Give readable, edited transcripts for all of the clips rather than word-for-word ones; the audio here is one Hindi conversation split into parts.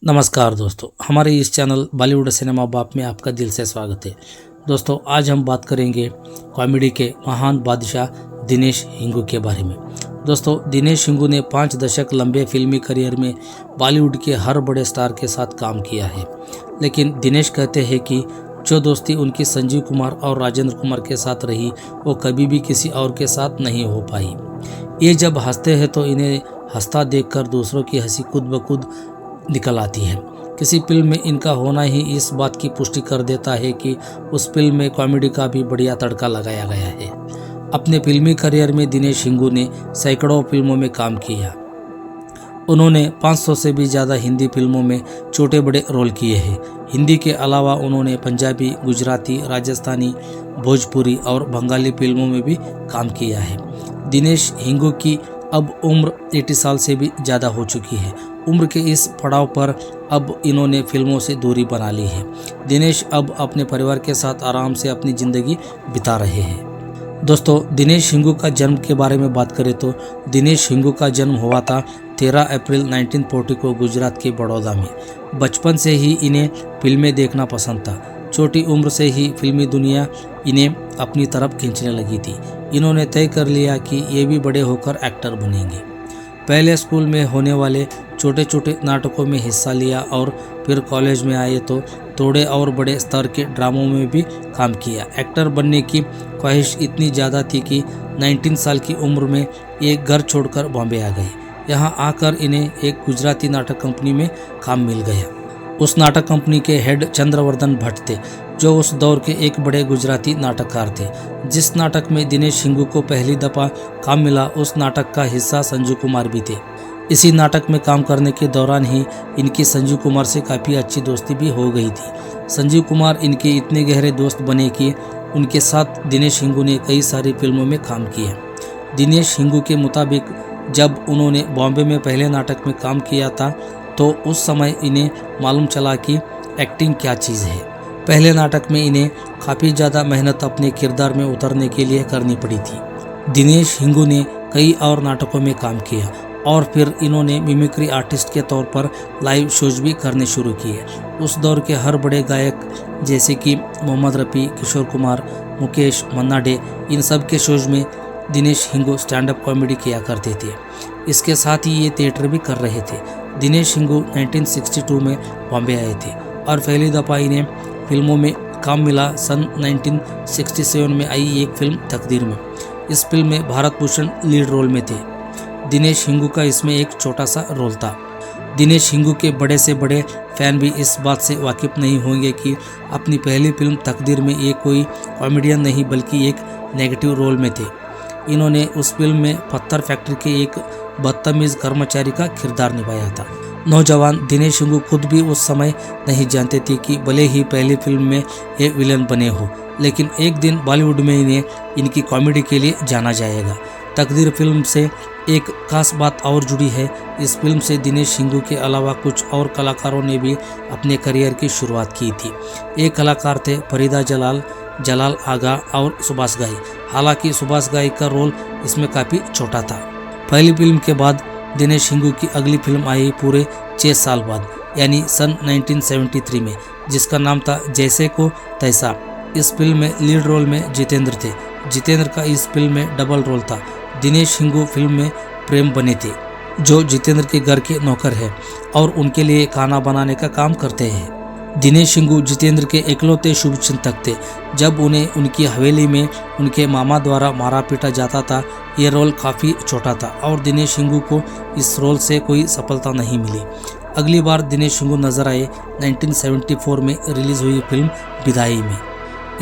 नमस्कार दोस्तों, हमारे इस चैनल बॉलीवुड सिनेमा बाप में आपका दिल से स्वागत है। दोस्तों, आज हम बात करेंगे कॉमेडी के महान बादशाह दिनेश हिंगू के बारे में। दोस्तों, दिनेश हिंगू ने 5 दशक लंबे फिल्मी करियर में बॉलीवुड के हर बड़े स्टार के साथ काम किया है, लेकिन दिनेश कहते हैं कि जो दोस्ती उनकी संजीव कुमार और राजेंद्र कुमार के साथ रही वो कभी भी किसी और के साथ नहीं हो पाई। ये जब हंसते हैं तो इन्हें हंसता देखकर दूसरों की हंसी खुद ब खुद निकल आती है। किसी फिल्म में इनका होना ही इस बात की पुष्टि कर देता है कि उस फिल्म में कॉमेडी का भी बढ़िया तड़का लगाया गया है। अपने फिल्मी करियर में दिनेश हिंगू ने सैकड़ों फिल्मों में काम किया। उन्होंने 500 से भी ज़्यादा हिंदी फिल्मों में छोटे बड़े रोल किए हैं। हिंदी के अलावा उन्होंने पंजाबी, गुजराती, राजस्थानी, भोजपुरी और बंगाली फिल्मों में भी काम किया है। दिनेश हिंगू की अब उम्र 80 साल से भी ज़्यादा हो चुकी है। उम्र के इस पड़ाव पर अब इन्होंने फिल्मों से दूरी बना ली है। दिनेश अब अपने परिवार के साथ आराम से अपनी ज़िंदगी बिता रहे हैं। दोस्तों, दिनेश हिंगू का जन्म के बारे में बात करें तो दिनेश हिंगू का जन्म हुआ था 13 अप्रैल 1940 को गुजरात के बड़ौदा में। बचपन से ही इन्हें फिल्में देखना पसंद था। छोटी उम्र से ही फिल्मी दुनिया इन्हें अपनी तरफ खींचने लगी थी। इन्होंने तय कर लिया कि ये भी बड़े होकर एक्टर बनेंगे। पहले स्कूल में होने वाले छोटे छोटे नाटकों में हिस्सा लिया और फिर कॉलेज में आए तो थोड़े और बड़े स्तर के ड्रामों में भी काम किया। एक्टर बनने की ख्वाहिश इतनी ज़्यादा थी कि 19 साल की उम्र में एक घर छोड़कर बॉम्बे आ गए। यहाँ आकर इन्हें एक गुजराती नाटक कंपनी में काम मिल गया। उस नाटक कंपनी के हेड चंद्रवर्धन भट्ट थे, जो उस दौर के एक बड़े गुजराती नाटककार थे। जिस नाटक में दिनेश हिंगू को पहली दफ़ा काम मिला, उस नाटक का हिस्सा संजीव कुमार भी थे। इसी नाटक में काम करने के दौरान ही इनकी संजीव कुमार से काफ़ी अच्छी दोस्ती भी हो गई थी। संजीव कुमार इनके इतने गहरे दोस्त बने कि उनके साथ दिनेश हिंगू ने कई सारी फिल्मों में काम किया। दिनेश हिंगू के मुताबिक जब उन्होंने बॉम्बे में पहले नाटक में काम किया था तो उस समय इन्हें मालूम चला कि एक्टिंग क्या चीज़ है। पहले नाटक में इन्हें काफ़ी ज़्यादा मेहनत अपने किरदार में उतरने के लिए करनी पड़ी थी। दिनेश हिंगू ने कई और नाटकों में काम किया और फिर इन्होंने मिमिक्री आर्टिस्ट के तौर पर लाइव शोज भी करने शुरू किए। उस दौर के हर बड़े गायक जैसे कि मोहम्मद रफ़ी, किशोर कुमार, मुकेश, मन्ना डे, इन सब के शोज में Dinesh Hingoo stand up comedy किया करते थे। इसके साथ ही ये थिएटर भी कर रहे थे। दिनेश हिंगू 1962 में बॉम्बे आए थे और पहली दफ़ा इन्हें फिल्मों में काम मिला सन 1967 में आई एक फिल्म तकदीर में। इस फिल्म में भारत भूषण लीड रोल में थे। दिनेश हिंगू का इसमें एक छोटा सा रोल था। दिनेश हिंगू के बड़े से बड़े फैन भी इस बात से वाकिफ नहीं होंगे कि अपनी पहली फिल्म तकदीर में ये कोई कॉमेडियन नहीं बल्कि एक नेगेटिव रोल में थे। इन्होंने उस फिल्म में पत्थर फैक्ट्री के एक बदतमीज कर्मचारी का किरदार निभाया था। नौजवान दिनेश हिंगू खुद भी उस समय नहीं जानते थे कि भले ही पहली फिल्म में ये विलन बने हो, लेकिन एक दिन बॉलीवुड में इन्हें इनकी कॉमेडी के लिए जाना जाएगा। तकदीर फिल्म से एक खास बात और जुड़ी है। इस फिल्म से दिनेश हिंगू के अलावा कुछ और कलाकारों ने भी अपने करियर की शुरुआत की थी। ये कलाकार थे फरीदा जलाल, जलाल आगा और सुभाष घाई। हालांकि सुभाष घाई का रोल इसमें काफ़ी छोटा था। पहली फिल्म के बाद दिनेश हिंगू की अगली फिल्म आई पूरे 6 साल बाद, यानी सन 1973 में, जिसका नाम था जैसे को तैसा। इस फिल्म में लीड रोल में जितेंद्र थे। जितेंद्र का इस फिल्म में डबल रोल था। दिनेश हिंगू फिल्म में प्रेम बने थे, जो जितेंद्र के घर के नौकर हैं और उनके लिए खाना बनाने का काम करते हैं। दिनेश हिंगू जितेंद्र के इकलौते शुभचिंतक थे। जब उन्हें उनकी हवेली में उनके मामा द्वारा मारा पीटा जाता था, ये रोल काफ़ी छोटा था और दिनेश हिंगू को इस रोल से कोई सफलता नहीं मिली। अगली बार दिनेश हिंगू नजर आए 1974 में रिलीज हुई फिल्म विदाई में।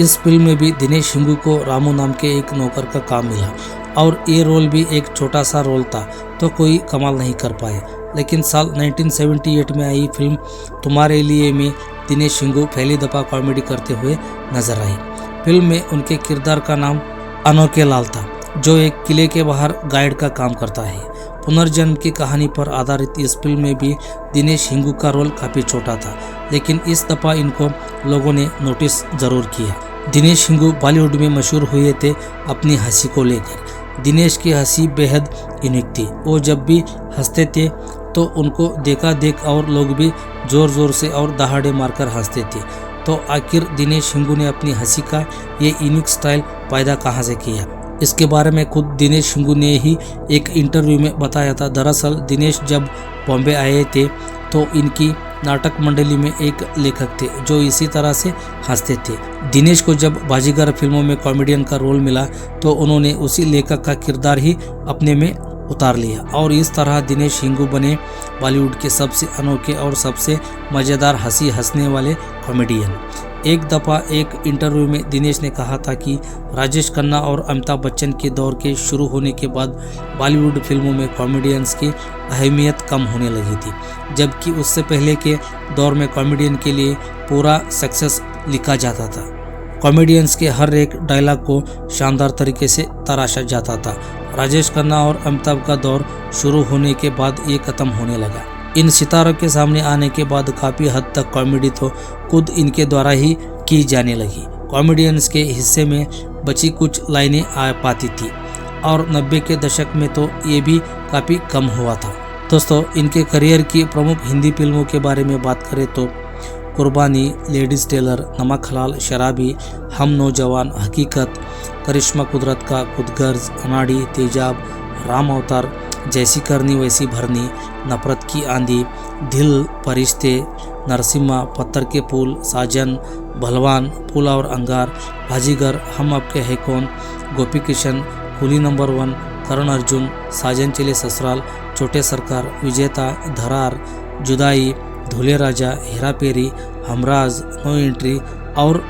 इस फिल्म में भी दिनेश हिंगू को रामू नाम के एक नौकर का काम मिला और ये रोल भी एक छोटा सा रोल था, तो कोई कमाल नहीं कर पाए। लेकिन साल 1978 में आई फिल्म तुम्हारे लिए में दिनेश हिंगू पहली दफ़ा कॉमेडी करते हुए नजर आए। फिल्म में उनके किरदार का नाम अनोखे लाल था, जो एक किले के बाहर गाइड का काम करता है। पुनर्जन्म की कहानी पर आधारित इस फिल्म में भी दिनेश हिंगू का रोल काफ़ी छोटा था, लेकिन इस दफ़ा इनको लोगों ने नोटिस ज़रूर किया। दिनेश हिंगू बॉलीवुड में मशहूर हुए थे अपनी हंसी को लेकर। दिनेश की हंसी बेहद यूनिक थी। वो जब भी हंसते थे तो उनको देखा देख और लोग भी ज़ोर ज़ोर से और दहाड़े मारकर हंसते थे। तो आखिर दिनेश हिंगू ने अपनी हंसी का ये यूनिक स्टाइल पैदा कहाँ से किया? इसके बारे में खुद दिनेश हिंगू ने ही एक इंटरव्यू में बताया था। दरअसल दिनेश जब बॉम्बे आए थे तो इनकी नाटक मंडली में एक लेखक थे जो इसी तरह से हंसते थे। दिनेश को जब बाजीगर फिल्मों में कॉमेडियन का रोल मिला तो उन्होंने उसी लेखक का किरदार ही अपने में उतार लिया और इस तरह दिनेश हिंगू बने बॉलीवुड के सबसे अनोखे और सबसे मज़ेदार हंसी हंसने वाले कॉमेडियन। एक दफ़ा एक इंटरव्यू में दिनेश ने कहा था कि राजेश खन्ना और अमिताभ बच्चन के दौर के शुरू होने के बाद बॉलीवुड फिल्मों में कॉमेडियंस की अहमियत कम होने लगी थी, जबकि उससे पहले के दौर में कॉमेडियन के लिए पूरा सक्सेस लिखा जाता था। कॉमेडियंस के हर एक डायलॉग को शानदार तरीके से तराशा जाता था। राजेश खन्ना और अमिताभ का दौर शुरू होने के बाद ये ख़त्म होने लगा। इन सितारों के सामने आने के बाद काफ़ी हद तक कॉमेडी तो खुद इनके द्वारा ही की जाने लगी। कॉमेडियंस के हिस्से में बची कुछ लाइनें आ पाती थी और 90 के दशक में तो ये भी काफ़ी कम हुआ था। दोस्तों, इनके करियर की प्रमुख हिंदी फिल्मों के बारे में बात करें तो कुर्बानी, लेडीज़ टेलर, नमक हलाल, शराबी, हम नौजवान, हकीकत, करिश्मा कुदरत का, खुदगर्ज, अनाड़ी, तेजाब, राम अवतार, जैसी करनी वैसी भरनी, नफरत की आंधी, दिल, परिश्ते, नरसिम्हा, पत्थर के फूल, साजन, भलवान, फूल और अंगार, बाजीगर, हम आपके है कौन, गोपी किशन, कुली नंबर 1, करण अर्जुन, साजन चले ससुराल, छोटे सरकार, विजेता, धरार, जुदाई, धूले राजा, हेरा फेरी, हमराज, नो एंट्री और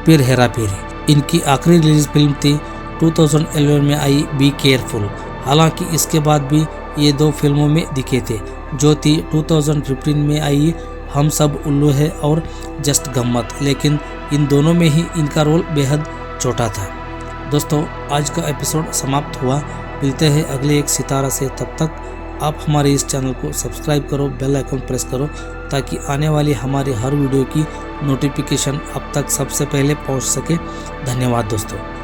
फिर हेरा फेरी। इनकी आखिरी रिलीज फिल्म थी 2011 में आई बी केयरफुल। हालांकि इसके बाद भी ये 2 फिल्मों में दिखे थे, जो थी 2015 में आई हम सब उल्लू है और जस्ट गम्मत, लेकिन इन दोनों में ही इनका रोल बेहद छोटा था। दोस्तों, आज का एपिसोड समाप्त हुआ। मिलते हैं अगले एक सितारा से। तब तक आप हमारे इस चैनल को सब्सक्राइब करो, बेल आइकन प्रेस करो ताकि आने वाली हमारी हर वीडियो की नोटिफिकेशन अब तक सबसे पहले पहुंच सके। धन्यवाद दोस्तों।